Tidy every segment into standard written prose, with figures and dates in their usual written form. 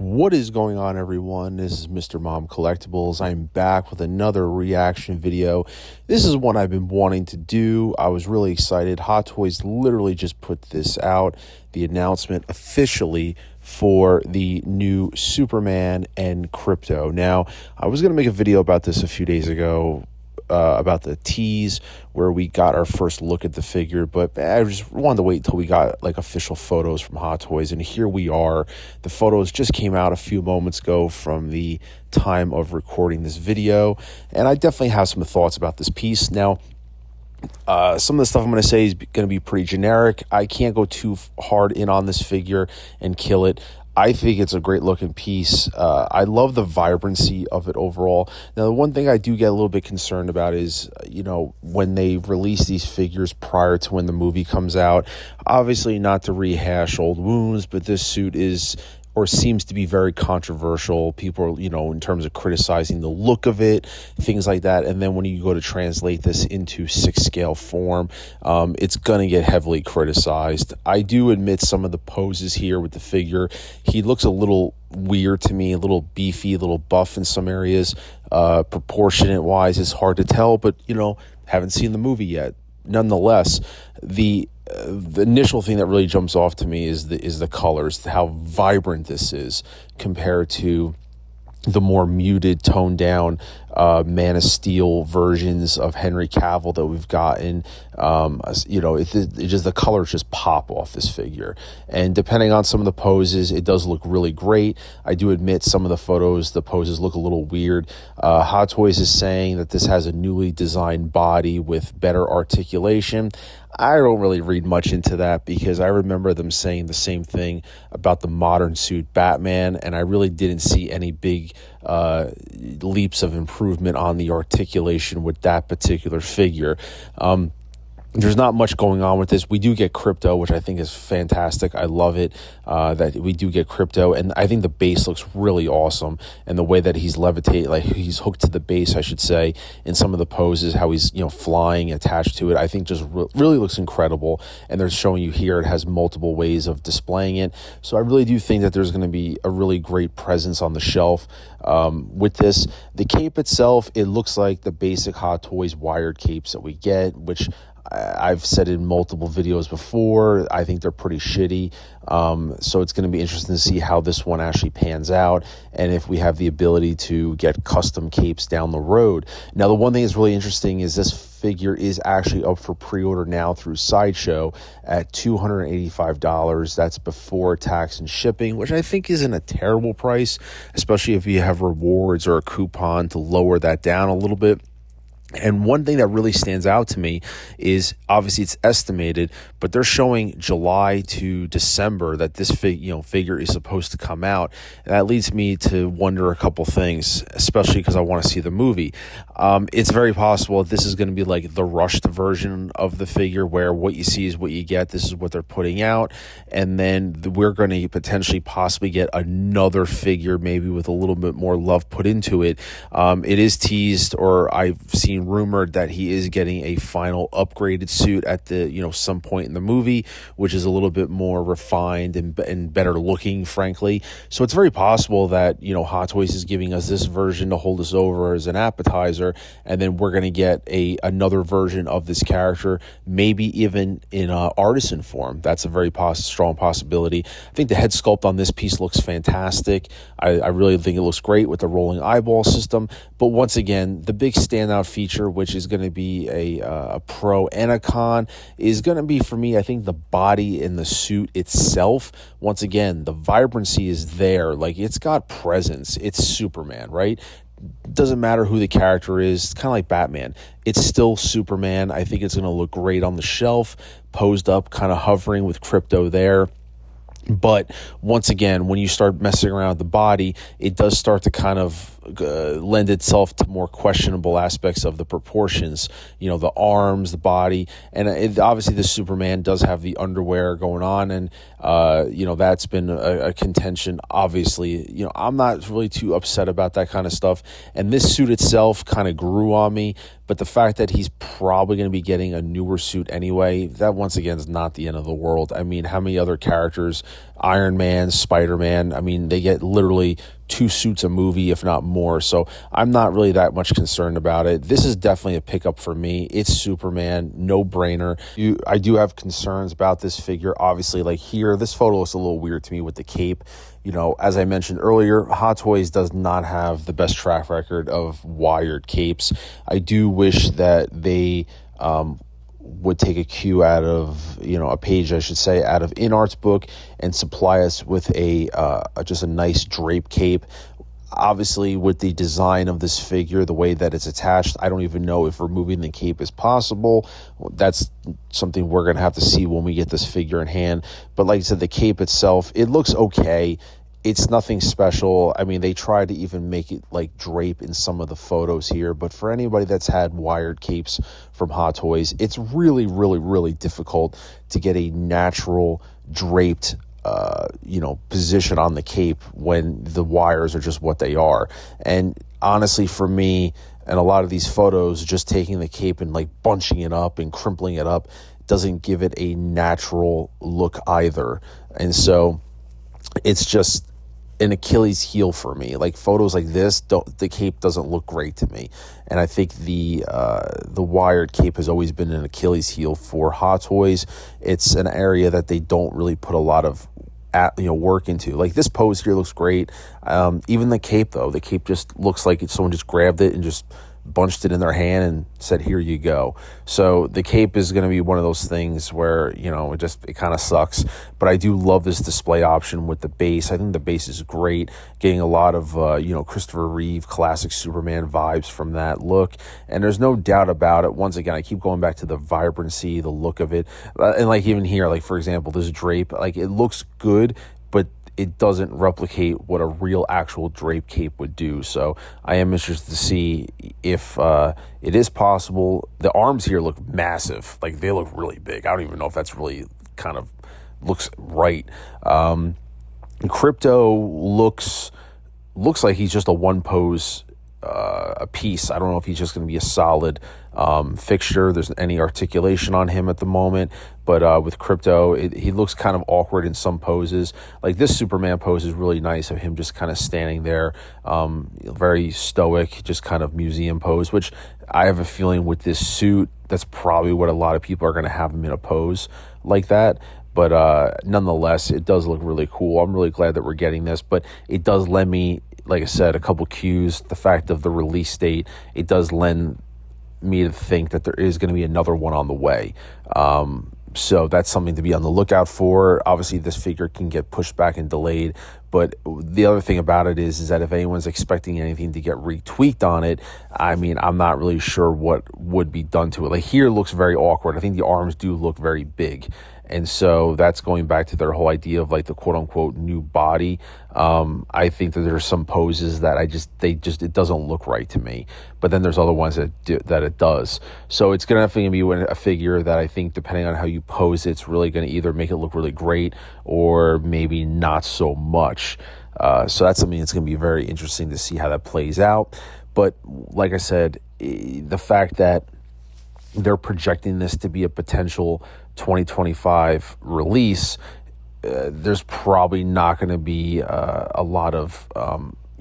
What is going on, everyone? This is Mr. Mom Collectibles. I'm back with another reaction video. This is one I've been wanting to do. I was really excited. Hot Toys literally just put this out, the announcement officially for the new Superman and Krypto. Now, I was going to make a video about this a few days ago, about the tease where we got our first look at the figure, but I just wanted to wait until we got like official photos from Hot Toys, and here we are. The photos just came out a few moments ago from the time of recording this video, and I definitely have some thoughts about this piece. Now, some of the stuff I'm going to say is going to be pretty generic. I can't go too hard in on this figure and kill it. I think it's a great looking piece. I love the vibrancy of it overall. Now, the one thing I do get a little bit concerned about is, when they release these figures prior to when the movie comes out, obviously not to rehash old wounds, but this suit is or seems to be very controversial. People, in terms of criticizing the look of it, things like that. And then when you go to translate this into 6-scale form, it's going to get heavily criticized. I do admit some of the poses here with the figure, he looks a little weird to me, a little beefy, a little buff in some areas. Proportionate wise, it's hard to tell, but, haven't seen the movie yet. Nonetheless, the initial thing that really jumps off to me is the colors, how vibrant this is compared to the more muted, toned down Man of Steel versions of Henry Cavill that we've gotten. It just, the colors just pop off this figure, and depending on some of the poses, it does look really great. I do admit some of the poses look a little weird. Hot Toys is saying that this has a newly designed body with better articulation. I don't really read much into that because I remember them saying the same thing about the modern suit Batman, and I really didn't see any big leaps of improvement on the articulation with that particular figure. There's not much going on with this. We do get Krypto, which I think is fantastic. I love it that we do get Krypto, and I think the base looks really awesome. And the way that he's levitating, like he's hooked to the base, I should say, in some of the poses, how he's flying attached to it, I think just really looks incredible. And they're showing you here it has multiple ways of displaying it. So I really do think that there's going to be a really great presence on the shelf with this. The cape itself, it looks like the basic Hot Toys wired capes that we get, which I've said in multiple videos before, I think they're pretty shitty. So it's going to be interesting to see how this one actually pans out, and if we have the ability to get custom capes down the road. Now, the one thing that's really interesting is this figure is actually up for pre-order now through Sideshow at $285. That's before tax and shipping, which I think isn't a terrible price, especially if you have rewards or a coupon to lower that down a little bit. And one thing that really stands out to me is, obviously it's estimated, but they're showing July to December that this figure is supposed to come out. And that leads me to wonder a couple things, especially because I want to see the movie. It's very possible that this is going to be like the rushed version of the figure, where what you see is what you get. This is what they're putting out. And then we're going to potentially possibly get another figure, maybe with a little bit more love put into it. It is teased, or I've seen rumored that he is getting a final upgraded suit at the some point in the movie, which is a little bit more refined and better looking, frankly. So it's very possible that Hot Toys is giving us this version to hold us over as an appetizer, and then we're going to get another version of this character, maybe even in artisan form. That's a very strong possibility. I think the head sculpt on this piece looks fantastic. I really think it looks great with the rolling eyeball system. But once again, the big standout feature, which is going to be a pro and a con, is going to be, for me, I think the body and the suit itself. Once again, the vibrancy is there. Like, it's got presence. It's Superman, right? Doesn't matter who the character is. It's kind of like Batman. It's still Superman. I think it's going to look great on the shelf, posed up, kind of hovering with Krypto there. But once again, when you start messing around with the body, it does start to kind of lend itself to more questionable aspects of the proportions, the arms, the body, and obviously the Superman does have the underwear going on, and that's been a contention. Obviously, I'm not really too upset about that kind of stuff, and this suit itself kind of grew on me, but the fact that he's probably going to be getting a newer suit anyway, that once again is not the end of the world. I mean, how many other characters Iron Man, Spider-Man. I mean, they get literally 2 suits a movie, if not more. So I'm not really that much concerned about it. This is definitely a pickup for me. It's Superman, no brainer. I do have concerns about this figure. Obviously, like here, this photo looks a little weird to me with the cape. You know, as I mentioned earlier, Hot Toys does not have the best track record of wired capes. I do wish that they would take a cue out of, a page, I should say, out of InArt's book and supply us with just a nice drape cape. Obviously, with the design of this figure, the way that it's attached, I don't even know if removing the cape is possible. That's something we're going to have to see when we get this figure in hand. But like I said, the cape itself, it looks okay. It's nothing special. I mean, they tried to even make it like drape in some of the photos here. But for anybody that's had wired capes from Hot Toys, it's really, really, really difficult to get a natural draped position on the cape when the wires are just what they are. And honestly, for me, and a lot of these photos, just taking the cape and like bunching it up and crimpling it up doesn't give it a natural look either. And so it's just an Achilles heel for me. Like photos like this, the cape doesn't look great to me. And I think the wired cape has always been an Achilles heel for Hot Toys. It's an area that they don't really put a lot of work into. Like this pose here looks great. Even the cape though, the cape just looks like someone just grabbed it and just bunched it in their hand and said, here you go. So the cape is going to be one of those things where, it kind of sucks. But I do love this display option with the base. I think the base is great, getting a lot of, Christopher Reeve classic Superman vibes from that look. And there's no doubt about it. Once again, I keep going back to the vibrancy, the look of it. And like even here, like for example, this drape, like it looks good, but it doesn't replicate what a real actual drape cape would do. So I am interested to see if it is possible. The arms here look massive. Like they look really big. I don't even know if that's really kind of looks right. Krypto looks like he's just a one pose a piece. I don't know if he's just going to be a solid fixture. There's any articulation on him at the moment, but with Krypto, he looks kind of awkward in some poses. Like this Superman pose is really nice of him just kind of standing there, very stoic, just kind of museum pose, which I have a feeling with this suit, that's probably what a lot of people are going to have him in a pose like that. But nonetheless, it does look really cool. I'm really glad that we're getting this, but it does lend me, like I said, a couple cues. The fact of the release date, it does lend me to think that there is going to be another one on the way. So that's something to be on the lookout for. Obviously, this figure can get pushed back and delayed. But the other thing about it is that if anyone's expecting anything to get retweaked on it, I mean, I'm not really sure what would be done to it. Like here looks very awkward. I think the arms do look very big. And so that's going back to their whole idea of like the quote unquote new body. I think that there's some poses that it doesn't look right to me. But then there's other ones that it does. So it's definitely going to be a figure that I think, depending on how you pose it, it's really going to either make it look really great or maybe not so much. So that's something that's going to be very interesting to see how that plays out. But like I said, the fact that they're projecting this to be a potential 2025 release, there's probably not going to be a lot of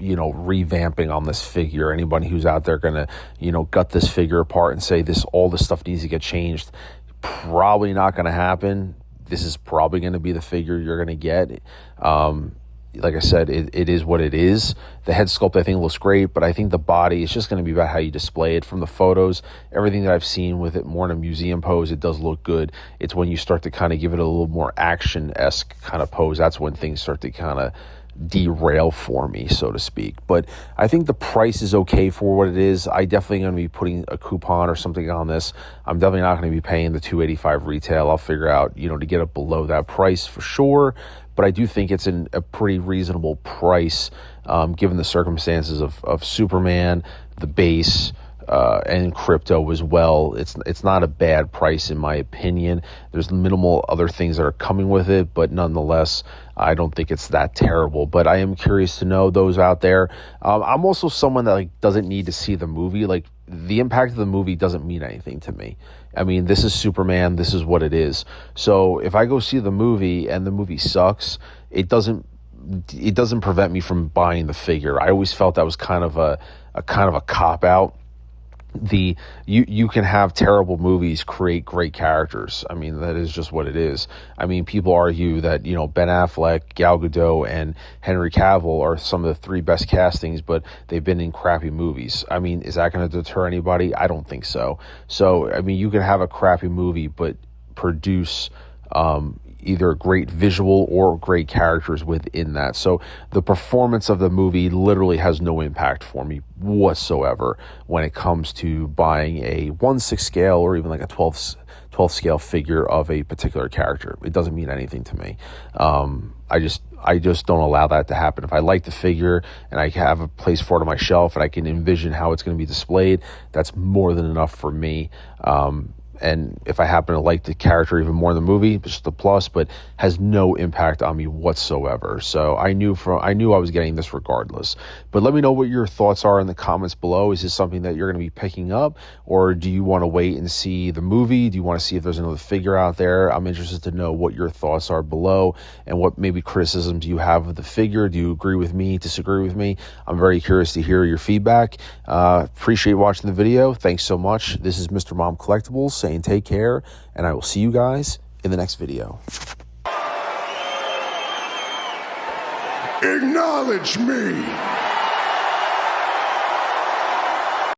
revamping on this figure. Anybody who's out there going to gut this figure apart and say all this stuff needs to get changed, probably not going to happen. This is probably going to be the figure you're going to get. Like I said, it is what it is. The head sculpt, I think, looks great, but I think the body is just going to be about how you display it. From the photos, everything that I've seen with it more in a museum pose, it does look good. It's when you start to kind of give it a little more action-esque kind of pose, that's when things start to kind of derail for me, so to speak. But I think the price is okay for what it is. I definitely going to be putting a coupon or something on this. I'm definitely not going to be paying the $285 retail. I'll figure out, to get it below that price for sure. But I do think it's a pretty reasonable price, given the circumstances of Superman, the base, and Krypto as well. It's not a bad price in my opinion. There's minimal other things that are coming with it, but nonetheless, I don't think it's that terrible. But I am curious to know, those out there. I'm also someone that doesn't need to see the movie. Like the impact of the movie doesn't mean anything to me. I mean, this is Superman. This is what it is. So if I go see the movie and the movie sucks, it doesn't prevent me from buying the figure. I always felt that was kind of a cop out. You can have terrible movies create great characters. I mean, that is just what it is. I mean, people argue that, you know, Ben Affleck, Gal Gadot, and Henry Cavill are some of the three best castings, but they've been in crappy movies. I mean, is that going to deter anybody? I don't think so. So, I mean, you can have a crappy movie, but produce either great visual or great characters within that. So the performance of the movie literally has no impact for me whatsoever when it comes to buying a 1/6 scale or even like a 12 scale figure of a particular character. It doesn't mean anything to me. I just don't allow that to happen. If I like the figure and I have a place for it on my shelf and I can envision how it's going to be displayed, that's more than enough for me. And if I happen to like the character even more in the movie, it's just a plus, but has no impact on me whatsoever. So I knew I was getting this regardless. But let me know what your thoughts are in the comments below. Is this something that you're going to be picking up, or do you want to wait and see the movie? Do you want to see if there's another figure out there? I'm interested to know what your thoughts are below and what maybe criticism do you have of the figure. Do you agree with me, disagree with me? I'm very curious to hear your feedback. Appreciate watching the video. Thanks so much. This is Mr. Mom Collectibles saying take care, and I will see you guys in the next video. Acknowledge me.